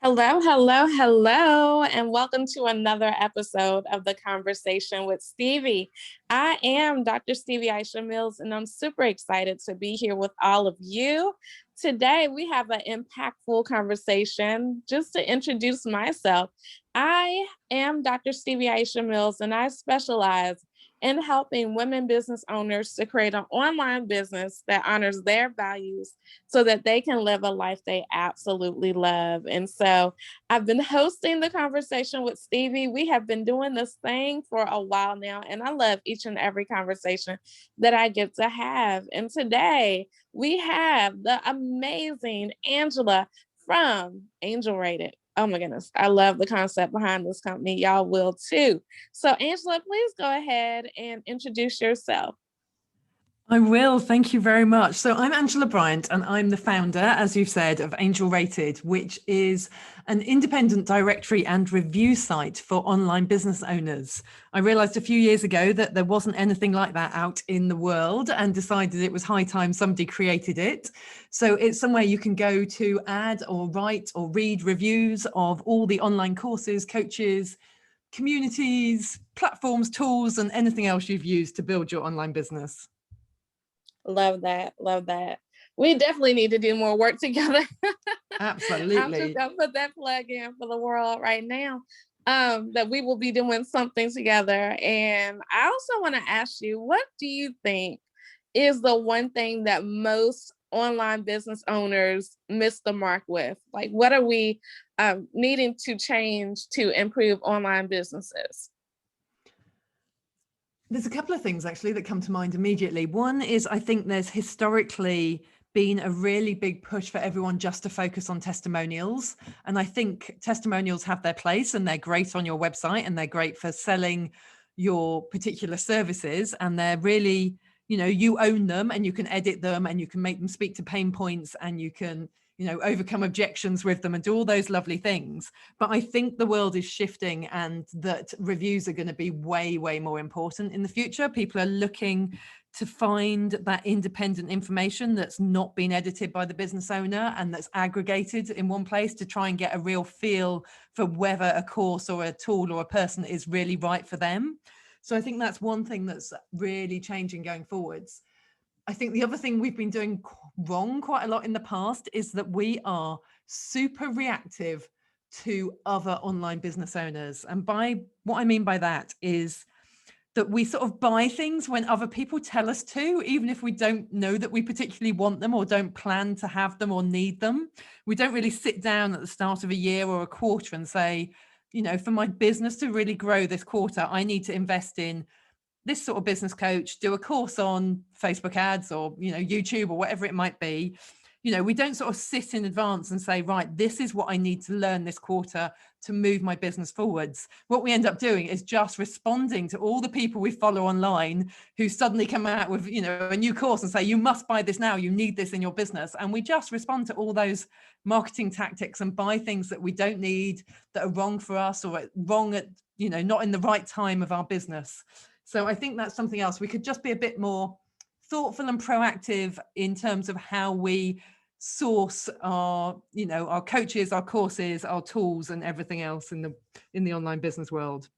Hello, hello, hello, and welcome to another episode of the Conversation with Stevie. I am Dr. Stevie Aisha Mills, and I'm super excited to be here with all of you. Today, we have an impactful conversation. Just to introduce myself, I am Dr. Stevie Aisha Mills, and I specialize in helping women business owners to create an online business that honors their values so that they can live a life they absolutely love. And so I've been hosting the Conversation with Stevie. We have been doing this thing for a while now, and I love each and every conversation that I get to have. And today we have the amazing Angela from Angel Rated. Oh my goodness, I love the concept behind this company. Y'all will too. So, Angela, please go ahead and introduce yourself. I will. Thank you very much. So I'm Angela Bryant, and I'm the founder, as you've said, of Angel Rated, which is an independent directory and review site for online business owners. I realized a few years ago that there wasn't anything like that out in the world and decided it was high time somebody created it. So it's somewhere you can go to add or write or read reviews of all the online courses, coaches, communities, platforms, tools, and anything else you've used to build your online business. Love that. Love that. We definitely need to do more work together. I'm just Absolutely. gonna put that plug in for the world right now. That we will be doing something together. And I also want to ask you, what do you think is the one thing that most online business owners miss the mark with? Like, what are we needing to change to improve online businesses? There's a couple of things actually that come to mind immediately. One is I think there's historically been a really big push for everyone just to focus on testimonials. And I think testimonials have their place and they're great on your website and they're great for selling your particular services. And they're really, you own them and you can edit them and you can make them speak to pain points and you can overcome objections with them and do all those lovely things. But I think the world is shifting and that reviews are going to be way, way more important in the future. People are looking to find that independent information that's not been edited by the business owner and that's aggregated in one place to try and get a real feel for whether a course or a tool or a person is really right for them. So I think that's one thing that's really changing going forwards. I think the other thing we've been doing wrong quite a lot in the past is that we are super reactive to other online business owners. And by what I mean by that is that we sort of buy things when other people tell us to, even if we don't know that we particularly want them or don't plan to have them or need them. We don't really sit down at the start of a year or a quarter and say, for my business to really grow this quarter, I need to invest in this sort of business coach, do a course on Facebook ads or, YouTube or whatever it might be. We don't sort of sit in advance and say, right, this is what I need to learn this quarter to move my business forwards. What we end up doing is just responding to all the people we follow online who suddenly come out with, a new course and say, you must buy this now, you need this in your business. And we just respond to all those marketing tactics and buy things that we don't need, that are wrong for us or wrong at, not in the right time of our business. So I think that's something else. We could just be a bit more thoughtful and proactive in terms of how we source our, our coaches, our courses, our tools, and everything else in the online business world.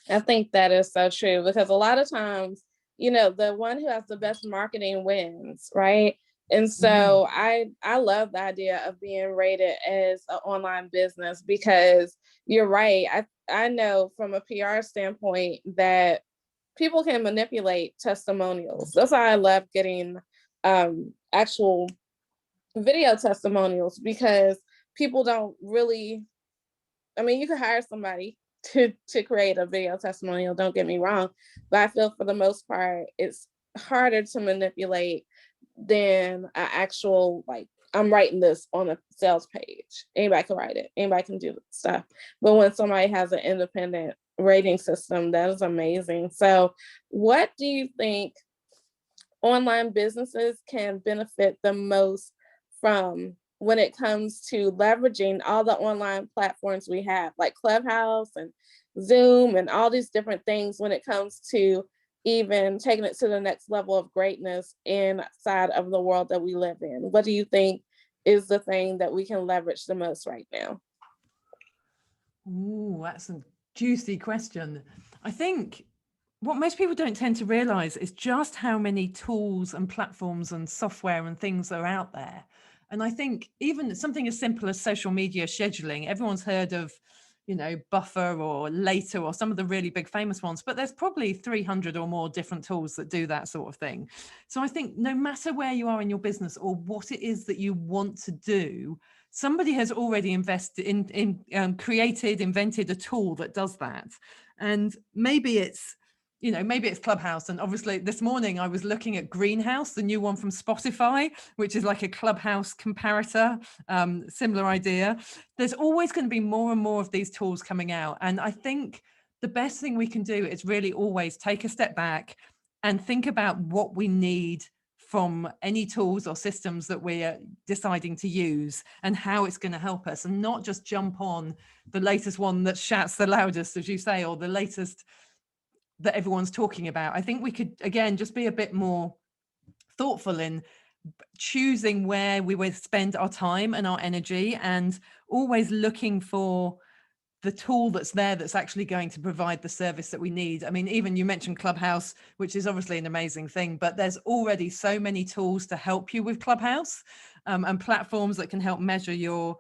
I think that is so true because a lot of times, the one who has the best marketing wins, right? And so I love the idea of being rated as an online business because you're right. I know from a PR standpoint that people can manipulate testimonials. That's why I love getting actual video testimonials because people don't really, I mean, you can hire somebody to create a video testimonial, don't get me wrong, but I feel for the most part it's harder to manipulate than an actual, like, I'm writing this on a sales page. Anybody can write it, anybody can do stuff. But when somebody has an independent rating system, that is amazing. So what do you think online businesses can benefit the most from when it comes to leveraging all the online platforms we have, like Clubhouse and Zoom and all these different things, when it comes to even taking it to the next level of greatness inside of the world that we live in? What do you think is the thing that we can leverage the most right now? Ooh, that's a juicy question. I think what most people don't tend to realize is just how many tools and platforms and software and things are out there. And I think even something as simple as social media scheduling, everyone's heard of, Buffer or Later or some of the really big famous ones, but there's probably 300 or more different tools that do that sort of thing. So I think no matter where you are in your business or what it is that you want to do, somebody has already invested created, invented a tool that does that. And maybe it's Clubhouse. And obviously this morning I was looking at Greenhouse, the new one from Spotify, which is like a Clubhouse comparator, similar idea. There's always going to be more and more of these tools coming out. And I think the best thing we can do is really always take a step back and think about what we need from any tools or systems that we're deciding to use and how it's going to help us, and not just jump on the latest one that shouts the loudest, as you say, or the latest that everyone's talking about. I think we could, again, just be a bit more thoughtful in choosing where we would spend our time and our energy, and always looking for the tool that's there that's actually going to provide the service that we need. I mean, even you mentioned Clubhouse, which is obviously an amazing thing, but there's already so many tools to help you with Clubhouse, and platforms that can help measure your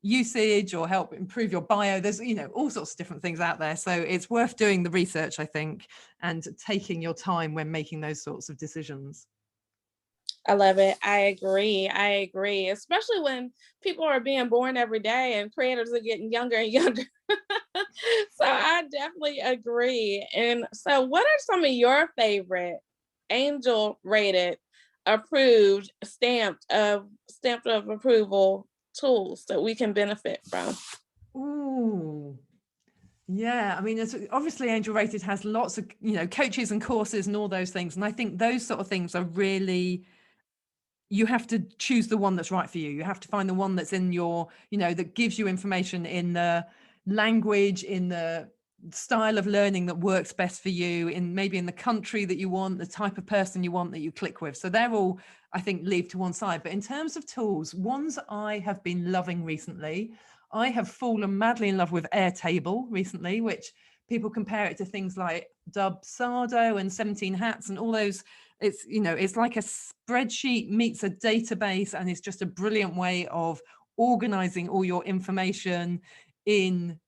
usage or help improve your bio. There's, all sorts of different things out there. So it's worth doing the research, I think, and taking your time when making those sorts of decisions. I love it. I agree. I agree. Especially when people are being born every day and creators are getting younger and younger. So I definitely agree. And so, what are some of your favorite angel rated, approved, stamped of approval tools that we can benefit from? Ooh. Yeah, I mean, it's obviously Angel Rated has lots of, coaches and courses and all those things. And I think those sort of things are really, you have to choose the one that's right for you. You have to find the one that's in your, that gives you information in the language, in the style of learning that works best for you, in maybe in the country that you want, the type of person you want that you click with. So they're all, I think, leave to one side. But in terms of tools, ones I have been loving recently, I have fallen madly in love with Airtable recently, which people compare it to things like Dubsado and 17 Hats and all those. It's like a spreadsheet meets a database, and it's just a brilliant way of organizing all your information in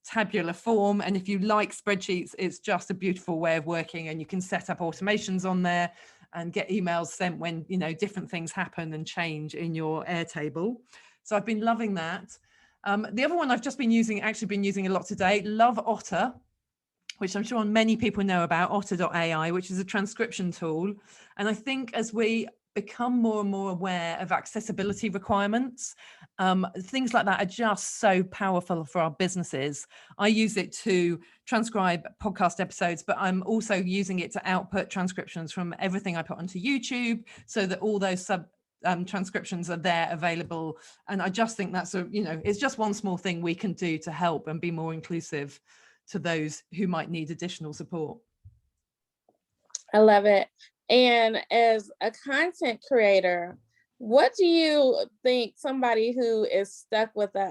tabular form. And if you like spreadsheets, it's just a beautiful way of working, and you can set up automations on there and get emails sent when different things happen and change in your Airtable. So I've been loving that. The other one I've just been using a lot today, Love Otter, which I'm sure many people know about, otter.ai, which is a transcription tool. And I think as we become more and more aware of accessibility requirements, things like that are just so powerful for our businesses. I use it to transcribe podcast episodes, but I'm also using it to output transcriptions from everything I put onto YouTube, so that all those transcriptions are there available. And I just think that's it's just one small thing we can do to help and be more inclusive to those who might need additional support. I love it. And as a content creator, what do you think somebody who is stuck with, I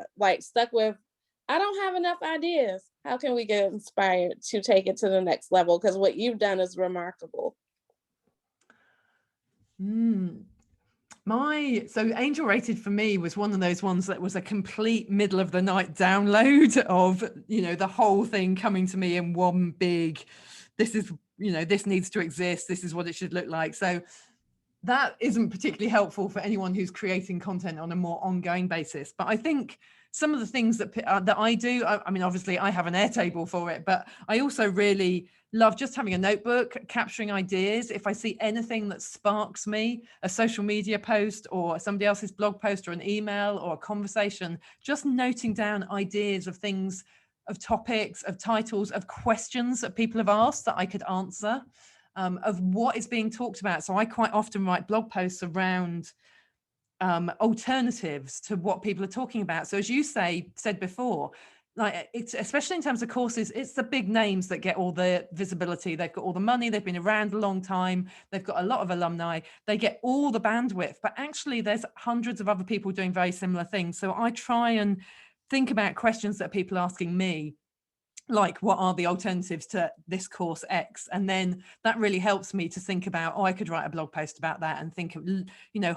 don't have enough ideas, how can we get inspired to take it to the next level? Because what you've done is remarkable. So Angel Rated for me was one of those ones that was a complete middle of the night download of, the whole thing coming to me in one big, this is, this needs to exist. This is what it should look like. So that isn't particularly helpful for anyone who's creating content on a more ongoing basis. But I think some of the things that I do, I mean, obviously I have an Airtable for it, but I also really love just having a notebook, capturing ideas. If I see anything that sparks me, a social media post or somebody else's blog post or an email or a conversation, just noting down ideas of things, of topics, of titles, of questions that people have asked that I could answer, of what is being talked about. So I quite often write blog posts around alternatives to what people are talking about. So as you said before, like, it's especially in terms of courses, it's the big names that get all the visibility. They've got all the money, they've been around a long time, they've got a lot of alumni, they get all the bandwidth, but actually there's hundreds of other people doing very similar things. So I try and think about questions that people are asking me, like, what are the alternatives to this course X? And then that really helps me to think about, oh, I could write a blog post about that, and think of,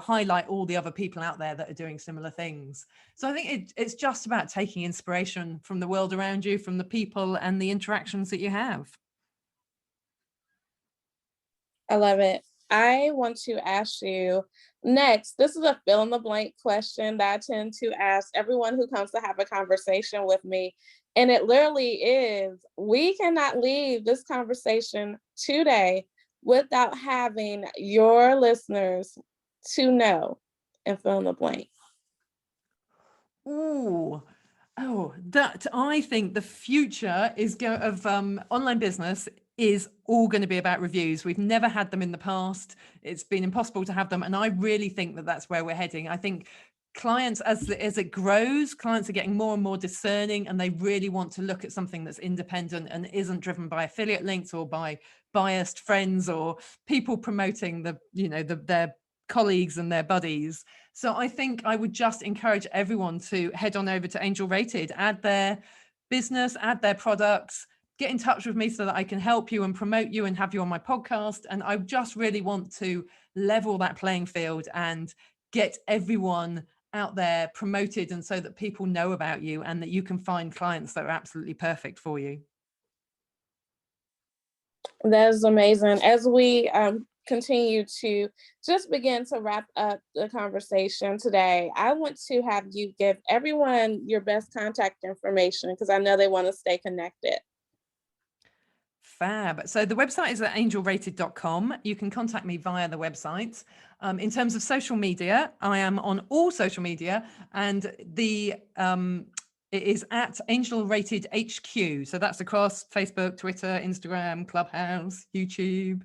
highlight all the other people out there that are doing similar things. So I think it's just about taking inspiration from the world around you, from the people and the interactions that you have. I love it. I want to ask you next. This is a fill in the blank question that I tend to ask everyone who comes to have a conversation with me. And it literally is, we cannot leave this conversation today without having your listeners to know and fill in the blank. That I think the future of online business is all going to be about reviews. We've never had them in the past. It's been impossible to have them. And I really think that that's where we're heading. I think clients, as it grows, clients are getting more and more discerning, and they really want to look at something that's independent and isn't driven by affiliate links or by biased friends or people promoting their colleagues and their buddies. So I think I would just encourage everyone to head on over to Angel Rated, add their business, add their products, get in touch with me so that I can help you and promote you and have you on my podcast. And I just really want to level that playing field and get everyone out there promoted, and so that people know about you and that you can find clients that are absolutely perfect for you. That is amazing. As we continue to just begin to wrap up the conversation today, I want to have you give everyone your best contact information, because I know they want to stay connected. Fab. So the website is at angelrated.com. You can contact me via the website. In terms of social media, I am on all social media, and it is at Angel Rated HQ. So that's across Facebook, Twitter, Instagram, Clubhouse, YouTube,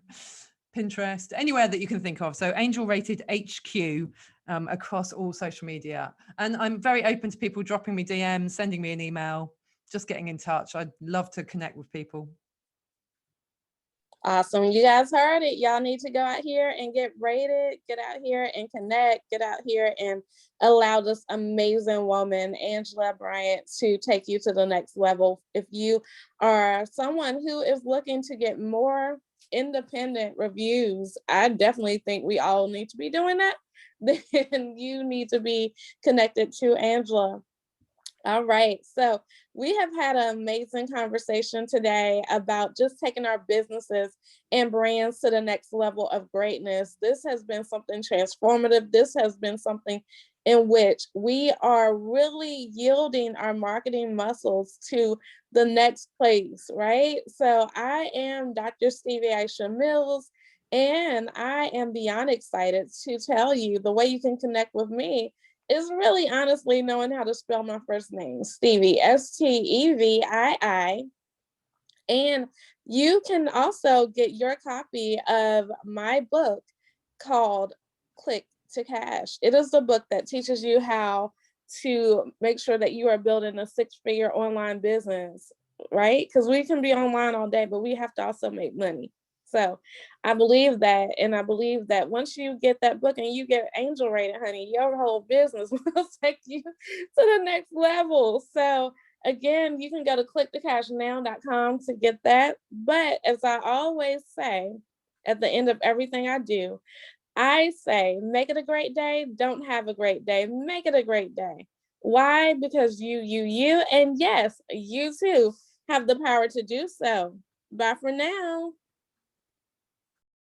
Pinterest, anywhere that you can think of. So Angel Rated HQ across all social media. And I'm very open to people dropping me DMs, sending me an email, just getting in touch. I'd love to connect with people. Awesome. You guys heard it. Y'all need to go out here and get rated, get out here and connect, get out here and allow this amazing woman, Angela Bryant, to take you to the next level. If you are someone who is looking to get more independent reviews, I definitely think we all need to be doing that. Then you need to be connected to Angela. All right. So we have had an amazing conversation today about just taking our businesses and brands to the next level of greatness. This has been something transformative. This has been something in which we are really yielding our marketing muscles to the next place, right? So I am Dr. Stevie Aisha Mills, and I am beyond excited to tell you the way you can connect with me is really honestly knowing how to spell my first name, Stevie, Stevii. And you can also get your copy of my book called Click to Cash. It is the book that teaches you how to make sure that you are building a 6-figure online business, right? Because we can be online all day, but we have to also make money. So I believe that, and I believe that once you get that book and you get Angel Rated, honey, your whole business will take you to the next level. So again, you can go to clickthecashnow.com to get that. But as I always say, at the end of everything I do, I say, make it a great day. Don't have a great day. Make it a great day. Why? Because you, and yes, you too have the power to do so. Bye for now.